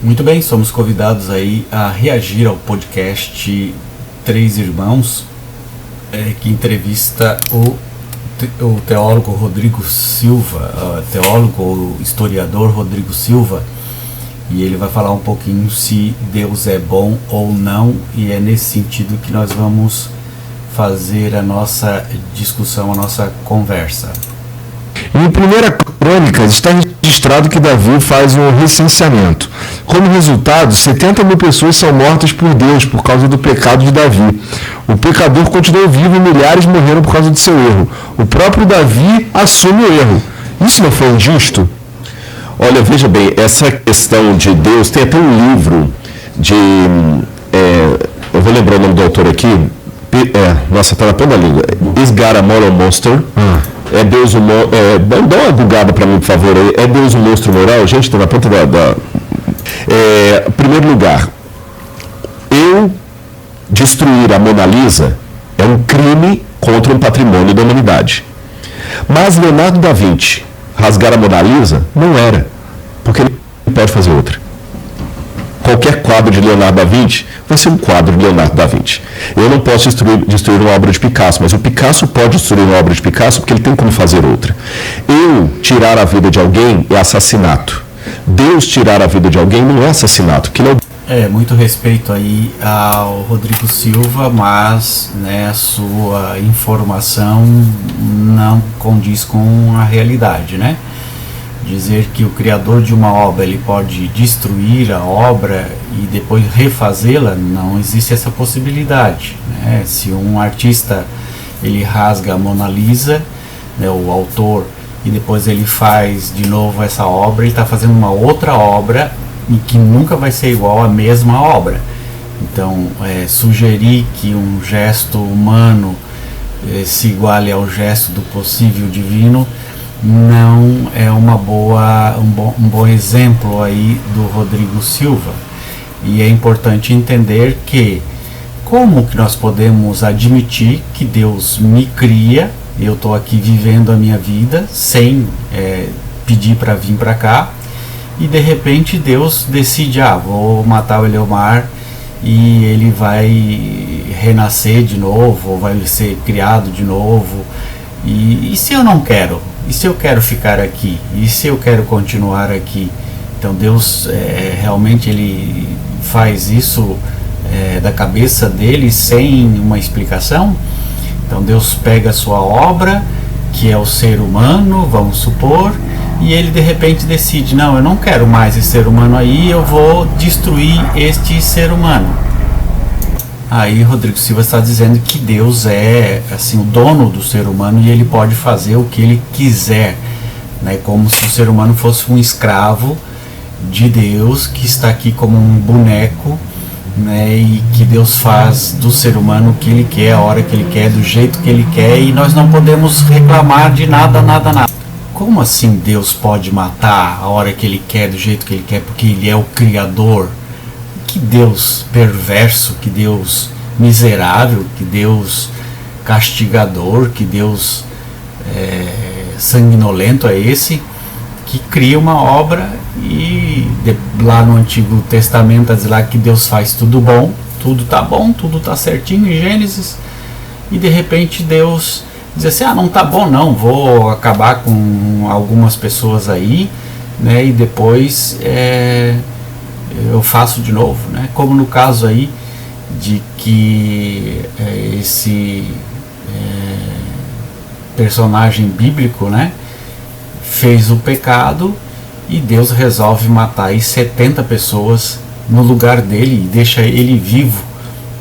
Muito bem, somos convidados aí a reagir ao podcast Três Irmãos, que entrevista o teólogo Rodrigo Silva, teólogo ou historiador Rodrigo Silva, e ele vai falar um pouquinho se Deus é bom ou não, e é nesse sentido que nós vamos fazer a nossa discussão, a nossa conversa. Em 1 Crônicas está registrado que Davi faz um recenseamento. Como resultado, 70 mil pessoas são mortas por Deus por causa do pecado de Davi. O pecador continuou vivo e milhares morreram por causa do seu erro. O próprio Davi assume o erro. Isso não foi injusto? Olha, veja bem, essa questão de Deus, tem até um livro de... eu vou lembrar o nome do autor aqui. Nossa, tá na ponta da língua. Is God a Moral Monster? É Deus um monstro. Dá uma bugada para mim, por favor. É Deus um monstro moral? Gente, está na ponta da. Em primeiro lugar, eu destruir a Mona Lisa é um crime contra um patrimônio da humanidade. Mas Leonardo da Vinci rasgar a Mona Lisa não era, porque ele pode fazer outra. Qualquer quadro de Leonardo da Vinci vai ser um quadro de Leonardo da Vinci. Eu não posso destruir uma obra de Picasso, mas o Picasso pode destruir uma obra de Picasso porque ele tem como fazer outra. Eu tirar a vida de alguém é assassinato. Deus tirar a vida de alguém não é assassinato. Que não... Muito respeito aí ao Rodrigo Silva, mas a sua informação não condiz com a realidade, né? Dizer que o criador de uma obra ele pode destruir a obra e depois refazê-la, não existe essa possibilidade, né? Se um artista ele rasga a Mona Lisa, o autor, e depois ele faz de novo essa obra, ele está fazendo uma outra obra e que nunca vai ser igual à mesma obra. Então, sugerir que um gesto humano se iguale ao gesto do possível divino não é um bom exemplo aí do Rodrigo Silva. E é importante entender que como que nós podemos admitir que Deus me cria, eu estou aqui vivendo a minha vida sem pedir para vir para cá, e de repente Deus decide, vou matar o Eleomar e ele vai renascer de novo, ou vai ser criado de novo, e se eu não quero? E se eu quero ficar aqui? E se eu quero continuar aqui? Então Deus realmente ele faz isso da cabeça dele sem uma explicação. Então Deus pega a sua obra, que é o ser humano, vamos supor, e ele de repente decide, não, eu não quero mais esse ser humano aí, eu vou destruir este ser humano. Aí Rodrigo Silva está dizendo que Deus é assim, o dono do ser humano e ele pode fazer o que ele quiser, né? Como se o ser humano fosse um escravo de Deus que está aqui como um boneco, né? E que Deus faz do ser humano o que ele quer, a hora que ele quer, do jeito que ele quer, e nós não podemos reclamar de nada. Como assim Deus pode matar a hora que ele quer, do jeito que ele quer, porque ele é o Criador? Que Deus perverso, que Deus miserável, que Deus castigador, que Deus sanguinolento é esse que cria uma obra e lá no Antigo Testamento diz lá que Deus faz tudo bom, tudo tá certinho em Gênesis, e de repente Deus diz assim, não tá bom não, vou acabar com algumas pessoas aí, né, e depois eu faço de novo, né? Como no caso aí de que esse personagem bíblico, né, fez o pecado e Deus resolve matar aí 70 pessoas no lugar dele e deixa ele vivo,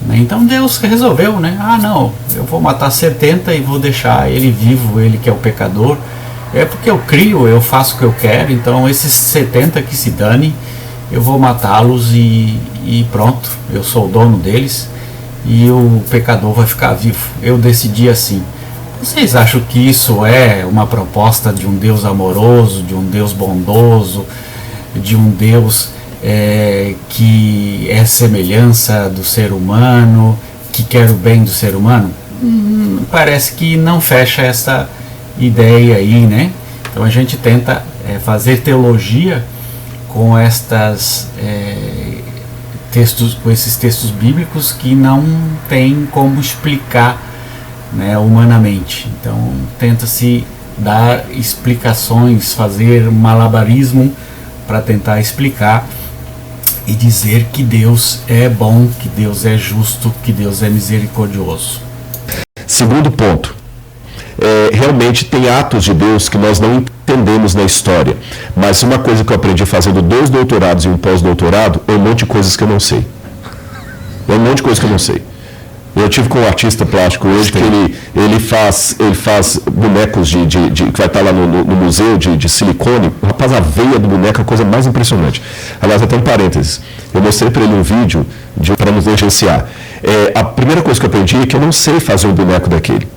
né? Então Deus resolveu, né? Não, eu vou matar 70 e vou deixar ele vivo, ele que é o pecador, porque eu crio, eu faço o que eu quero, então esses 70 que se dane, eu vou matá-los e pronto, eu sou o dono deles e o pecador vai ficar vivo. Eu decidi assim. Vocês acham que isso é uma proposta de um Deus amoroso, de um Deus bondoso, de um Deus que é semelhança do ser humano, que quer o bem do ser humano? Parece que não fecha essa ideia aí, né? Então a gente tenta fazer teologia com esses textos bíblicos que não tem como explicar, né, humanamente. Então tenta-se dar explicações, fazer malabarismo para tentar explicar e dizer que Deus é bom, que Deus é justo, que Deus é misericordioso. Segundo ponto, realmente tem atos de Deus que nós não entendemos na história, mas uma coisa que eu aprendi fazendo 2 doutorados e um pós-doutorado é um monte de coisas que eu não sei. Eu tive com um artista plástico hoje que ele faz bonecos que vai estar lá no museu de silicone. Rapaz, a veia do boneco é a coisa mais impressionante. Aliás, até um parênteses. Eu mostrei para ele um vídeo para nos negenciar. A primeira coisa que eu aprendi é que eu não sei fazer um boneco daquele.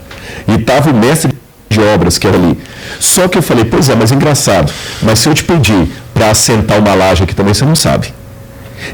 E estava o mestre de obras que era ali. Só que eu falei, pois é, mas é engraçado. Mas se eu te pedir para assentar uma laje aqui também, você não sabe.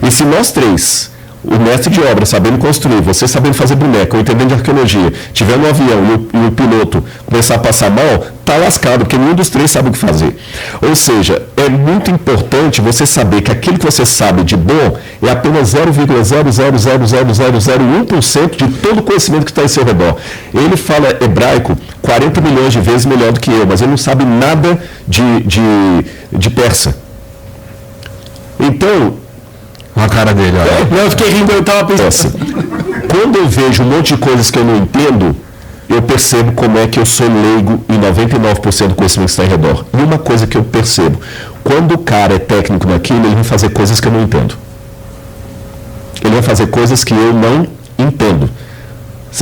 E se nós três, o mestre de obra sabendo construir, você sabendo fazer boneco, ou entendendo de arqueologia, tiver no avião e o piloto começar a passar mal, tá lascado, porque nenhum dos três sabe o que fazer. Ou seja, é muito importante você saber que aquilo que você sabe de bom é apenas 0,0000001% de todo o conhecimento que está em seu redor. Ele fala hebraico 40 milhões de vezes melhor do que eu, mas ele não sabe nada de persa. Então, a cara dele, olha. Eu fiquei rindo, eu estava pensando. Quando eu vejo um monte de coisas que eu não entendo, eu percebo como é que eu sou leigo em 99% do conhecimento que está em redor. E uma coisa que eu percebo, quando o cara é técnico naquilo, ele vai fazer coisas que eu não entendo. Ele vai fazer coisas que eu não entendo.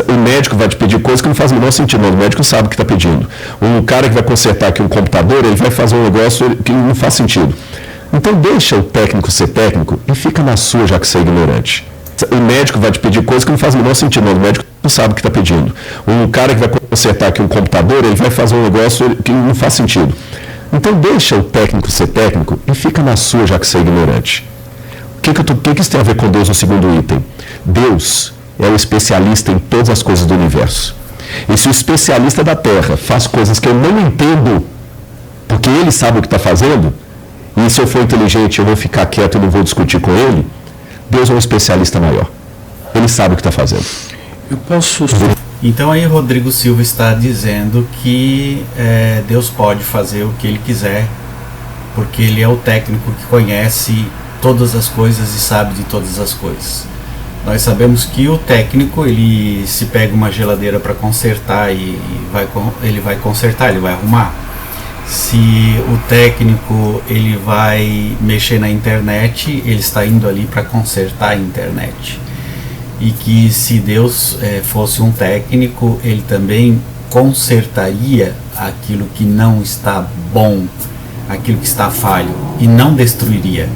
O médico vai te pedir coisas que não fazem o menor sentido, não. O médico sabe o que está pedindo. Um cara que vai consertar aqui um computador, ele vai fazer um negócio que não faz sentido. Então deixa o técnico ser técnico e fica na sua, já que você é ignorante. O médico vai te pedir coisas que não fazem o menor sentido, não. O médico não sabe o que está pedindo. Um cara que vai consertar aqui um computador, ele vai fazer um negócio que não faz sentido. Então deixa o técnico ser técnico e fica na sua, já que você é ignorante. O que isso tem a ver com Deus no segundo item? Deus é o especialista em todas as coisas do universo. E se o especialista da Terra faz coisas que eu não entendo, porque ele sabe o que está fazendo, e se eu for inteligente eu vou ficar quieto e não vou discutir com ele, Deus é um especialista maior. Ele sabe o que está fazendo. Eu posso... Então aí Rodrigo Silva está dizendo que Deus pode fazer o que ele quiser, porque ele é o técnico que conhece todas as coisas e sabe de todas as coisas. Nós sabemos que o técnico, ele se pega uma geladeira para consertar ele vai consertar, ele vai arrumar. Se o técnico ele vai mexer na internet, ele está indo ali para consertar a internet. E que se Deus fosse um técnico, ele também consertaria aquilo que não está bom, aquilo que está falho, e não destruiria.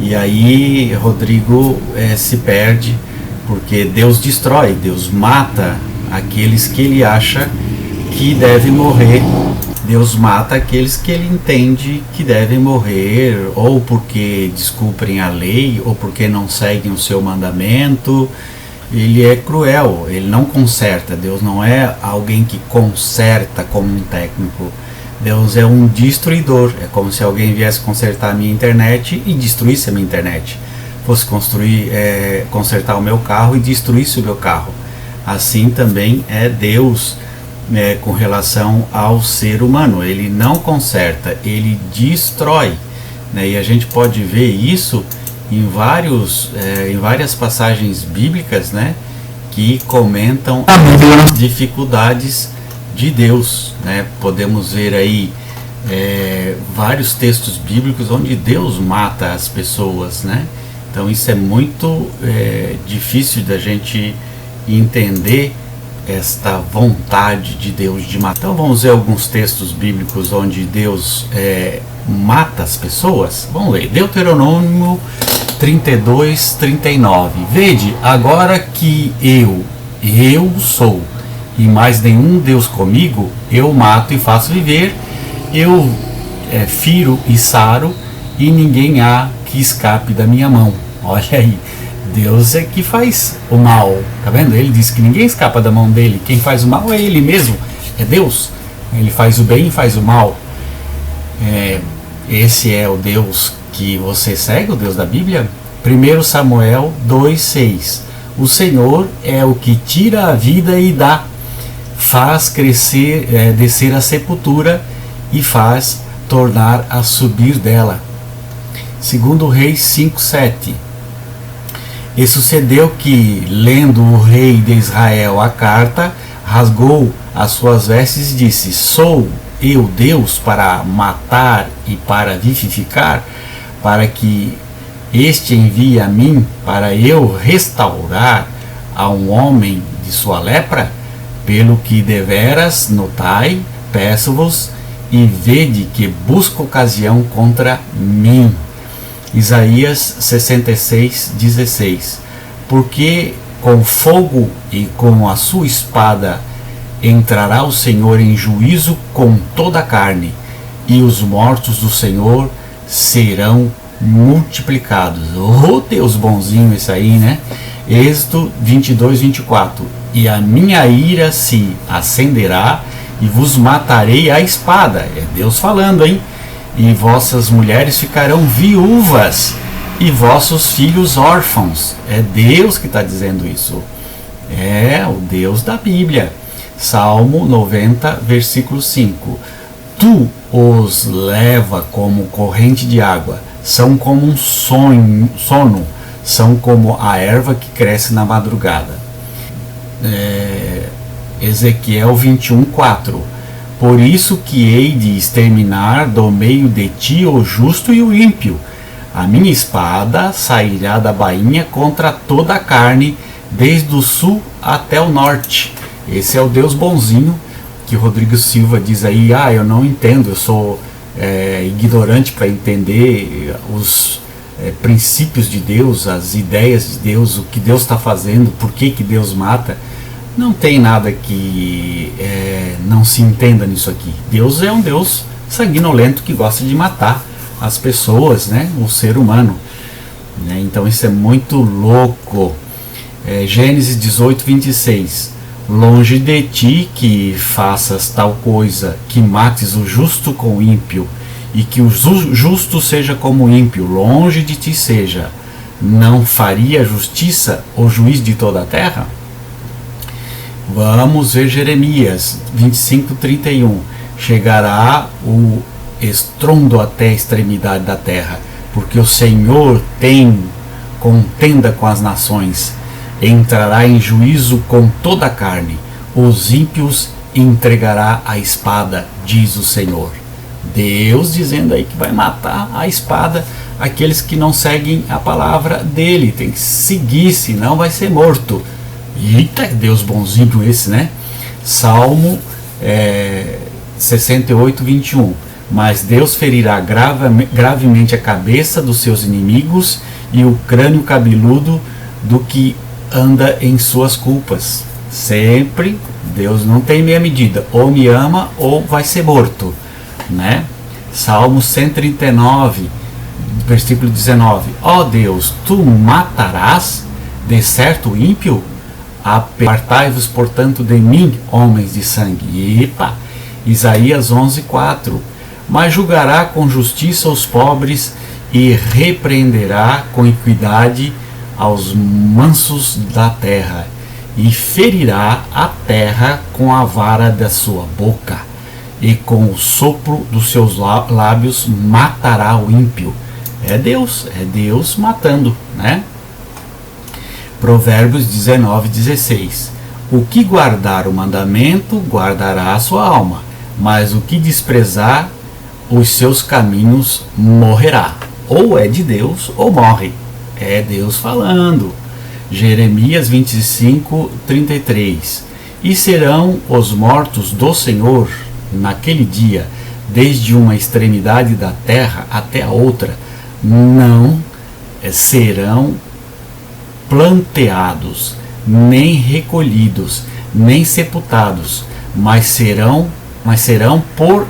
E aí Rodrigo se perde, porque Deus destrói, Deus mata aqueles que ele acha que devem morrer. Deus mata aqueles que ele entende que devem morrer, ou porque descumprem a lei, ou porque não seguem o seu mandamento. Ele é cruel, ele não conserta. Deus não é alguém que conserta como um técnico. Deus é um destruidor. É como se alguém viesse consertar a minha internet e destruísse a minha internet. Fosse consertar o meu carro e destruísse o meu carro. Assim também é Deus, com relação ao ser humano. Ele não conserta, ele destrói, e a gente pode ver isso em várias passagens bíblicas, que comentam as dificuldades de Deus, Podemos ver aí vários textos bíblicos onde Deus mata as pessoas, Então isso é muito difícil da gente entender, esta vontade de Deus de matar. Então vamos ver alguns textos bíblicos onde Deus mata as pessoas. Vamos ler Deuteronômio 32:39. Vede, agora que eu sou, e mais nenhum Deus comigo, eu mato e faço viver, eu firo e saro, e ninguém há que escape da minha mão. Olha aí, Deus é que faz o mal, tá vendo? Ele diz que ninguém escapa da mão dele, quem faz o mal é ele mesmo, é Deus. Ele faz o bem e faz o mal. Esse é o Deus que você segue, o Deus da Bíblia? 1 Samuel 2,6. O Senhor é o que tira a vida e dá, faz crescer, descer a sepultura e faz tornar a subir dela. 2 Reis 5,7. E sucedeu que, lendo o rei de Israel a carta, rasgou as suas vestes e disse: Sou eu Deus para matar e para vivificar, para que este envie a mim, para eu restaurar a um homem de sua lepra? Pelo que deveras notai, peço-vos, e vede que busco ocasião contra mim. Isaías 66:16. Porque com fogo e com a sua espada entrará o Senhor em juízo com toda a carne, e os mortos do Senhor serão multiplicados. Oh, Deus bonzinho isso aí, né? Êxodo 22:24. E a minha ira se acenderá e vos matarei à espada. É Deus falando, hein? E vossas mulheres ficarão viúvas e vossos filhos órfãos. É Deus que está dizendo isso. É o Deus da Bíblia. Salmo 90, versículo 5. Tu os leva como corrente de água, são como um sono, são como a erva que cresce na madrugada. Ezequiel 21:4. Por isso que hei de exterminar do meio de ti o justo e o ímpio. A minha espada sairá da bainha contra toda a carne, desde o sul até o norte. Esse é o Deus bonzinho que o Rodrigo Silva diz aí: eu não entendo, eu sou ignorante para entender os princípios de Deus, as ideias de Deus, o que Deus está fazendo, por que Deus mata. Não tem nada que não se entenda nisso aqui. Deus é um Deus sanguinolento que gosta de matar as pessoas, né? O ser humano, né? Então isso é muito louco. Gênesis 18:26. Longe de ti que faças tal coisa, que mates o justo com o ímpio, e que o justo seja como o ímpio, longe de ti seja. Não faria justiça o juiz de toda a terra? Vamos ver Jeremias 25:31. Chegará o estrondo até a extremidade da terra, porque o Senhor tem contenda com as nações, entrará em juízo com toda a carne, os ímpios entregará à espada, diz o Senhor. Deus dizendo aí que vai matar à espada aqueles que não seguem a palavra dele, tem que seguir, senão vai ser morto. Eita, Deus bonzinho esse, né? Salmo 68:21. Mas Deus ferirá gravemente a cabeça dos seus inimigos e o crânio cabeludo do que anda em suas culpas. Sempre, Deus não tem meia medida, ou me ama ou vai ser morto, né? Salmo 139, versículo 19. Ó Deus, tu matarás de certo o ímpio? Apartai-vos, portanto, de mim, homens de sangue. Epa! Isaías 11:4. Mas julgará com justiça os pobres e repreenderá com equidade aos mansos da terra, e ferirá a terra com a vara da sua boca, e com o sopro dos seus lábios matará o ímpio. É Deus matando, né? Provérbios 19:16. O que guardar o mandamento, guardará a sua alma, mas o que desprezar os seus caminhos morrerá. Ou é de Deus ou morre. É Deus falando. Jeremias 25:33. E serão os mortos do Senhor naquele dia, desde uma extremidade da terra até a outra, não serão planteados, nem recolhidos, nem sepultados, mas serão por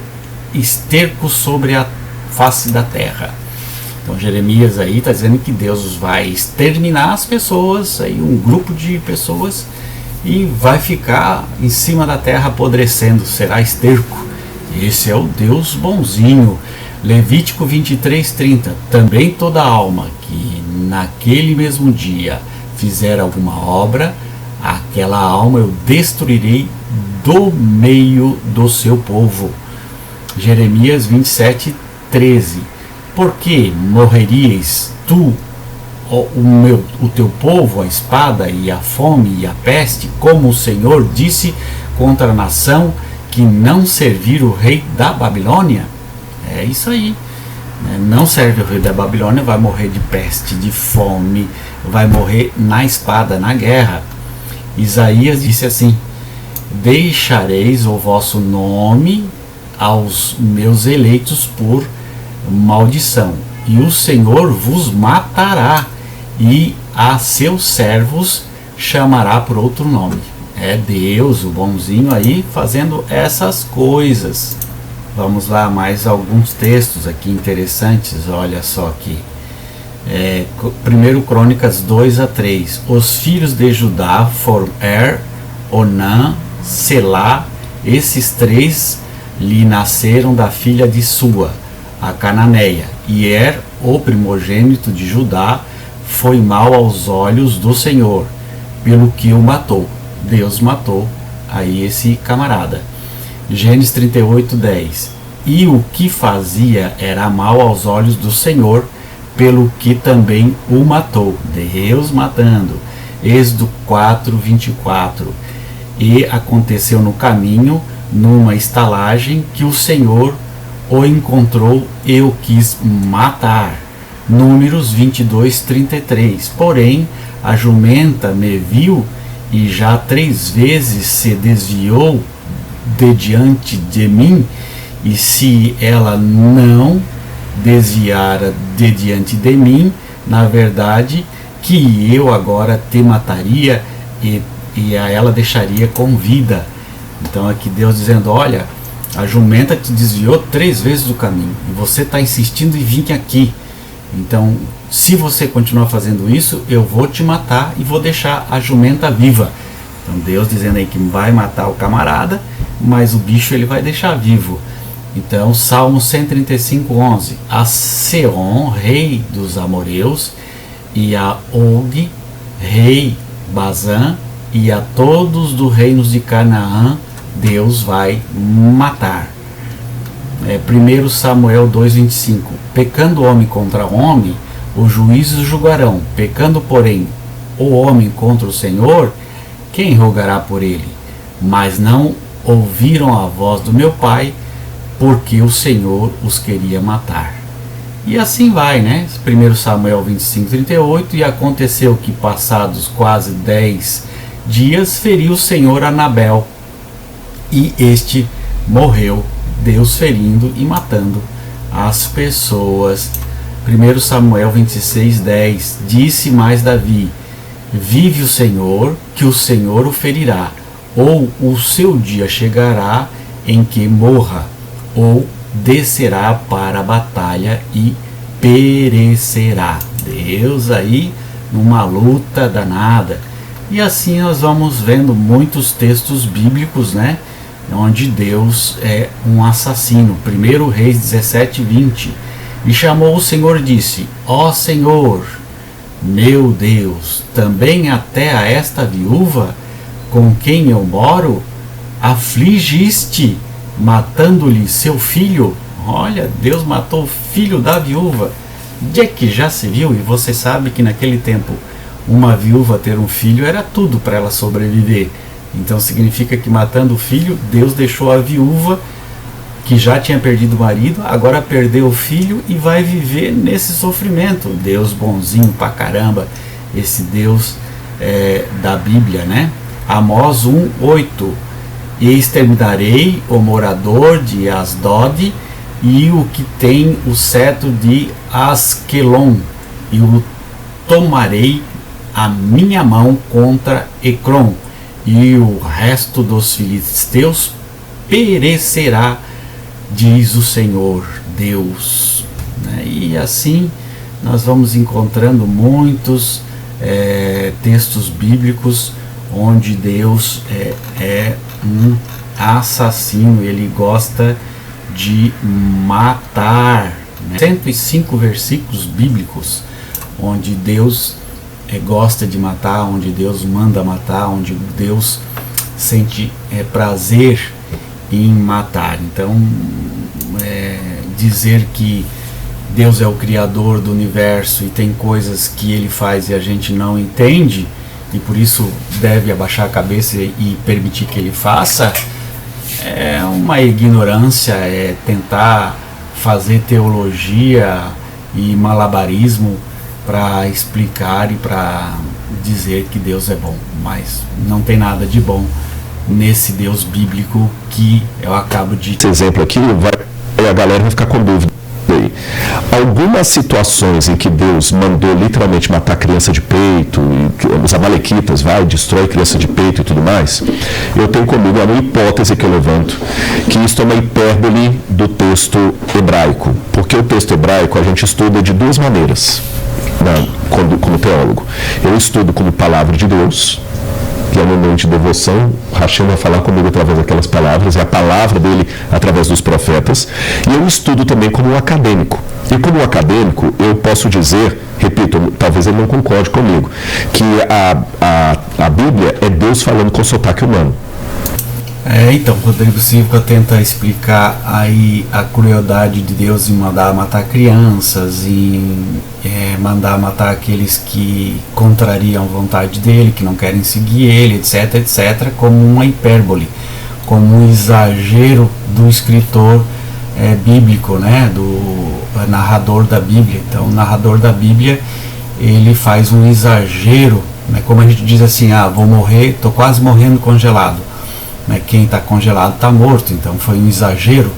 esterco sobre a face da terra. Então Jeremias aí está dizendo que Deus vai exterminar as pessoas, aí um grupo de pessoas, e vai ficar em cima da terra apodrecendo, será esterco. Esse é o Deus bonzinho. Levítico 23:30, também toda alma que naquele mesmo dia fizer alguma obra, aquela alma eu destruirei do meio do seu povo. Jeremias 27:13, porque morreríeis tu, o teu povo, a espada e a fome e a peste, como o Senhor disse contra a nação que não servir o rei da Babilônia? É isso aí, né? Não serve o rei da Babilônia, vai morrer de peste, de fome, vai morrer na espada, na guerra. Isaías disse assim: deixareis o vosso nome aos meus eleitos por maldição, e o Senhor vos matará, e a seus servos chamará por outro nome. É Deus, o bonzinho aí, fazendo essas coisas. Vamos lá, mais alguns textos aqui interessantes, olha só aqui. 1 Crônicas 2:3. Os filhos de Judá foram Onã, Selá, esses três lhe nasceram da filha de Sua, a cananeia. E o primogênito de Judá, foi mau aos olhos do Senhor, pelo que o matou. Deus matou aí esse camarada. Gênesis 38:10. E o que fazia era mal aos olhos do Senhor, pelo que também o matou. Deus matando. Êxodo 4:24. E aconteceu no caminho, numa estalagem, que o Senhor o encontrou e o quis matar. Números 22:33. Porém, a jumenta me viu e já 3 vezes se desviou de diante de mim, e se ela não desviara de diante de mim, na verdade que eu agora te mataria e a ela deixaria com vida. Então aqui Deus dizendo: olha, a jumenta te desviou 3 vezes do caminho e você está insistindo em vir aqui. Então, se você continuar fazendo isso, eu vou te matar e vou deixar a jumenta viva. Então Deus dizendo aí que vai matar o camarada, mas o bicho ele vai deixar vivo. Então, Salmo 135:11. A Seom, rei dos amoreus, e a Og, rei Bazã, e a todos dos reinos de Canaã, Deus vai matar. 1 Samuel 2:25. Pecando homem contra homem, os juízes julgarão. Pecando, porém, o homem contra o Senhor, quem rogará por ele? Mas não ouviram a voz do meu pai, porque o Senhor os queria matar. E assim vai, né? 1 Samuel 25:38. E aconteceu que, passados quase 10 dias, feriu o Senhor a Nabel, e este morreu, Deus ferindo e matando as pessoas. 1 Samuel 26:10. Disse mais Davi: vive o Senhor, que o Senhor o ferirá, ou o seu dia chegará em que morra, ou descerá para a batalha e perecerá. Deus aí numa luta danada. E assim nós vamos vendo muitos textos bíblicos, né, onde Deus é um assassino. 1 Reis 17:20. E chamou o Senhor e disse: ó Senhor, meu Deus, também até a esta viúva com quem eu moro afligiste, matando-lhe seu filho. Olha, Deus matou o filho da viúva. De que já se viu? E você sabe que naquele tempo uma viúva ter um filho era tudo para ela sobreviver. Então significa que, matando o filho, Deus deixou a viúva, que já tinha perdido o marido, agora perdeu o filho e vai viver nesse sofrimento. Deus bonzinho pra caramba, esse Deus da Bíblia, né? Amós 1:8. E exterminarei o morador de Asdod e o que tem o cetro de Asquelon, e o tomarei a minha mão contra Ecrom, e o resto dos filisteus perecerá, diz o Senhor Deus. E assim nós vamos encontrando muitos textos bíblicos onde Deus é um assassino. Ele gosta de matar, né? 105 versículos bíblicos onde Deus gosta de matar, onde Deus manda matar, onde Deus sente prazer em matar. Então, dizer que Deus é o criador do universo e tem coisas que ele faz e a gente não entende e por isso deve abaixar a cabeça e permitir que ele faça, é uma ignorância, é tentar fazer teologia e malabarismo para explicar e para dizer que Deus é bom, mas não tem nada de bom nesse Deus bíblico que eu acabo de... Esse exemplo aqui, a galera vai ficar com dúvida. Algumas situações em que Deus mandou literalmente matar criança de peito, os amalequitas, destrói criança de peito e tudo mais, eu tenho comigo uma hipótese que eu levanto, que isso é uma hipérbole do texto hebraico, porque o texto hebraico a gente estuda de duas maneiras, como teólogo. Eu estudo como palavra de Deus, que é um momento de devoção, Hashem vai falar comigo através daquelas palavras, é a palavra dele através dos profetas, e eu estudo também como um acadêmico. E como um acadêmico, eu posso dizer, repito, talvez ele não concorde comigo, que a Bíblia é Deus falando com sotaque humano. Então, Rodrigo Silva tenta explicar aí a crueldade de Deus em mandar matar crianças, em mandar matar aqueles que contrariam a vontade dele, que não querem seguir ele, etc, etc, como uma hipérbole, como um exagero do escritor bíblico, né, do narrador da Bíblia. Então, o narrador da Bíblia, ele faz um exagero, né, como a gente diz assim, vou morrer, estou quase morrendo congelado. Quem está congelado está morto, então foi um exagero.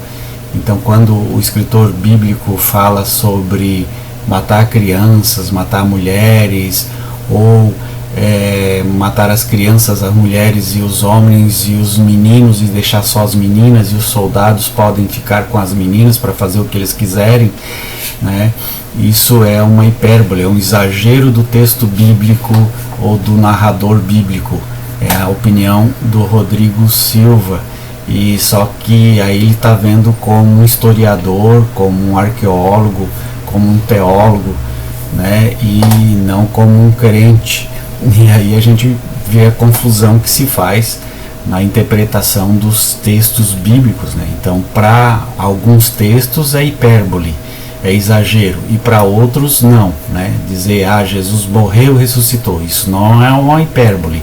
Então, quando o escritor bíblico fala sobre matar crianças, matar mulheres, ou matar as crianças, as mulheres e os homens e os meninos e deixar só as meninas, e os soldados podem ficar com as meninas para fazer o que eles quiserem, né? Isso é uma hipérbole, é um exagero do texto bíblico ou do narrador bíblico. É a opinião do Rodrigo Silva, e só que aí ele está vendo como um historiador, como um arqueólogo, como um teólogo, né, e não como um crente. E aí a gente vê a confusão que se faz na interpretação dos textos bíblicos, né? Então, para alguns textos é hipérbole, é exagero, e para outros não, né? Dizer, Jesus morreu e ressuscitou, isso não é uma hipérbole.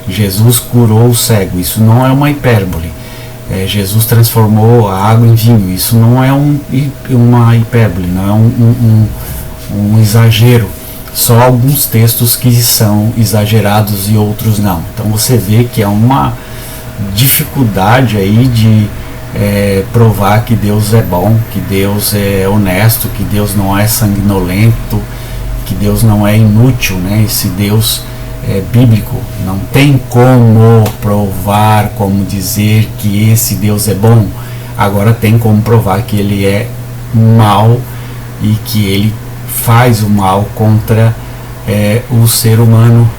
Jesus curou o cego, isso não é uma hipérbole. Jesus transformou a água em vinho, isso não é uma hipérbole, não é um exagero. Só alguns textos que são exagerados e outros não. Então você vê que é uma dificuldade aí de provar que Deus é bom, que Deus é honesto, que Deus não é sanguinolento, que Deus não é inútil, né? Esse Deus bíblico, não tem como provar, como dizer que esse Deus é bom. Agora tem como provar que ele é mal e que ele faz o mal contra o ser humano,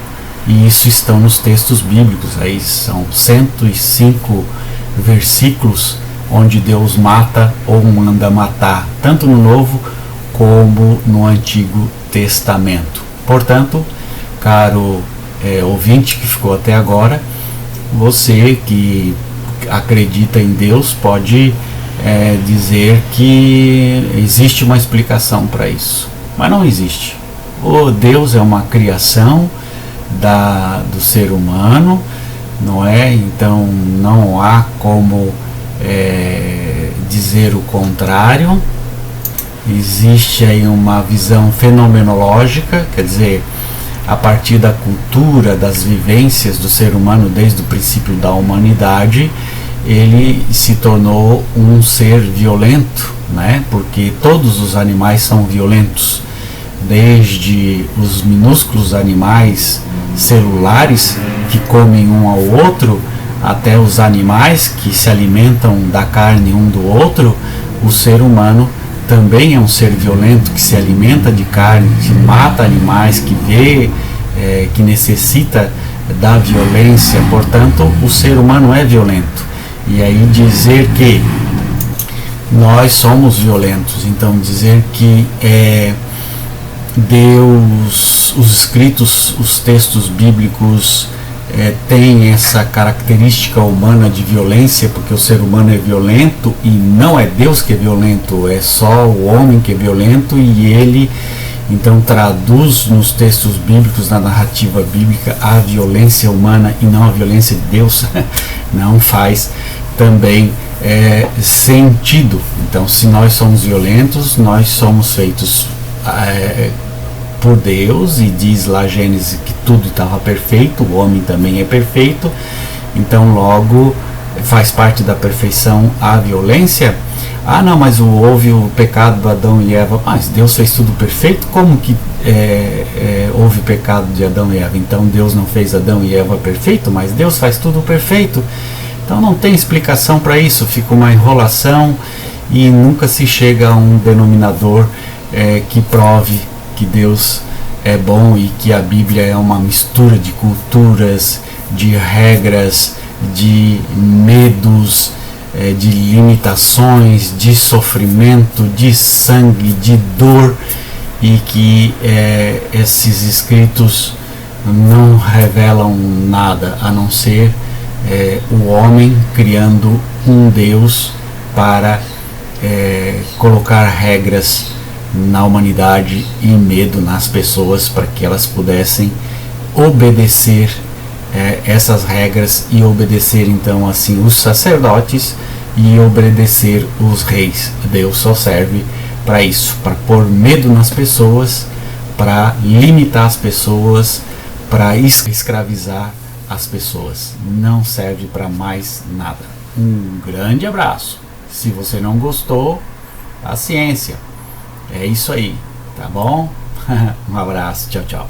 e isso estão nos textos bíblicos. Aí são 105 versículos onde Deus mata ou manda matar, tanto no Novo como no Antigo Testamento. Portanto, caro ouvinte que ficou até agora, você que acredita em Deus pode dizer que existe uma explicação para isso, mas não existe. O Deus é uma criação do ser humano, não é? Então não há como dizer o contrário. Existe aí uma visão fenomenológica, quer dizer, a partir da cultura, das vivências do ser humano desde o princípio da humanidade, ele se tornou um ser violento, né? Porque todos os animais são violentos, desde os minúsculos animais celulares que comem um ao outro, até os animais que se alimentam da carne um do outro. O ser humano também é um ser violento, que se alimenta de carne, que mata animais, que vê, que necessita da violência. Portanto, o ser humano é violento. E aí dizer que nós somos violentos. Então dizer que Deus, os escritos, os textos bíblicos tem essa característica humana de violência, porque o ser humano é violento e não é Deus que é violento, é só o homem que é violento, e ele então traduz nos textos bíblicos, na narrativa bíblica, a violência humana e não a violência de Deus. Não faz também sentido. Então, se nós somos violentos, nós somos feitos por Deus, e diz lá Gênesis que tudo estava perfeito, o homem também é perfeito, então logo faz parte da perfeição a violência. Ah não, mas houve o pecado do Adão e Eva, mas Deus fez tudo perfeito, como que houve pecado de Adão e Eva? Então Deus não fez Adão e Eva perfeito, mas Deus faz tudo perfeito. Então não tem explicação para isso, fica uma enrolação e nunca se chega a um denominador que prove que Deus é bom e que a Bíblia é uma mistura de culturas, de regras, de medos, de limitações, de sofrimento, de sangue, de dor, e que esses escritos não revelam nada a não ser o homem criando um Deus para colocar regras na humanidade e medo nas pessoas para que elas pudessem obedecer essas regras e obedecer então assim os sacerdotes e obedecer os reis. Deus só serve para isso, para pôr medo nas pessoas, para limitar as pessoas, para escravizar as pessoas. Não serve para mais nada. Um grande abraço. Se você não gostou, paciência. É isso aí, tá bom? Um abraço, tchau, tchau.